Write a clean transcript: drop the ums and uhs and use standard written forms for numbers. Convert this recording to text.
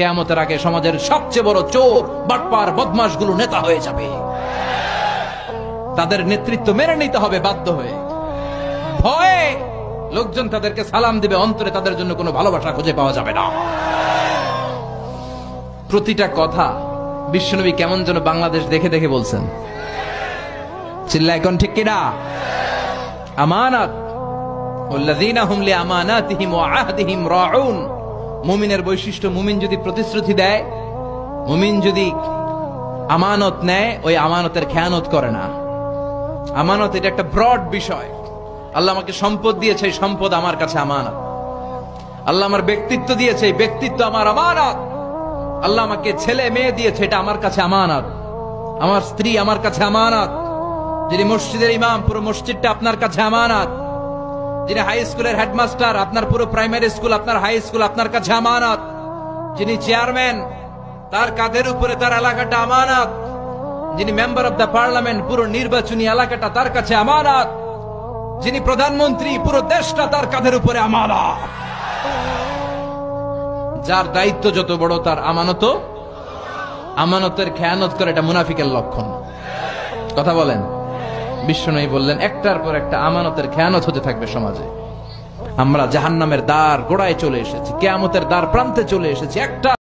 কিয়ামতের আগে সমাজের সবচেয়ে বড় চোর বাটপার বদমাশগুলো নেতা হয়ে যাবে। তাদের নেতৃত্ব মেনে নিতে হবে বাধ্য হয়ে। ভয়ে লোকজন তাদেরকে সালাম দিবে, অন্তরে তাদের জন্য কোনো ভালোবাসা খুঁজে পাওয়া যাবে না। প্রতিটা কথা বিশ্বনবী কেমন যেন বাংলাদেশ দেখে দেখে বলছেন। চিল্লা এখন ঠিক কিনা? আমানাত ওয়াল্লাযীনা হুম লিআমানাতিহিম ওয়া আহদিহিম রাউন। মুমিনের বৈশিষ্ট্য, মুমিন যদি প্রতিশ্রুতি দেয়, মুমিন যদি আমানত নেয়, ওই আমানতের খেয়ানত করে না। আমানত এটা একটা ব্রড বিষয়। আল্লাহ আমাকে সম্পদ দিয়েছে, এই সম্পদ আমার কাছে আমানত। আল্লাহ আমার ব্যক্তিত্ব দিয়েছে, এই ব্যক্তিত্ব আমার আমানত। আল্লাহ আমাকে ছেলে মেয়ে দিয়েছে, এটা আমার কাছে আমানত। আমার স্ত্রী আমার কাছে আমানত। যিনি মসজিদের ইমাম, পুরো মসজিদটা আপনার কাছে আমানত। যিনি হাই স্কুলের হেডমাস্টার, আপনার পুরো প্রাইমারি স্কুল, আপনার হাই স্কুল আপনার কাছে আমানত। যিনি চেয়ারম্যান, তার কাঁধের উপরে তার এলাকাটা আমানত। যিনি মেম্বার অব দ্য পার্লামেন্ট, পুরো নির্বাচনী এলাকাটা তার কাছে আমানত। যিনি প্রধানমন্ত্রী, পুরো দেশটা তার কাঁধের উপরে আমানত। যার দায়িত্ব যত বড়, তার আমানতের খেয়ানত করে, এটা মুনাফিকের লক্ষণ। কথা বলেন। বিশ্বনবী বললেন, একটার পর একটা আমানতের খেয়ানত হতে থাকবে সমাজে। আমরা জাহান্নামের দ্বার গোড়ায় চলে এসেছি, কিয়ামতের দ্বার প্রান্তে চলে এসেছি। একটা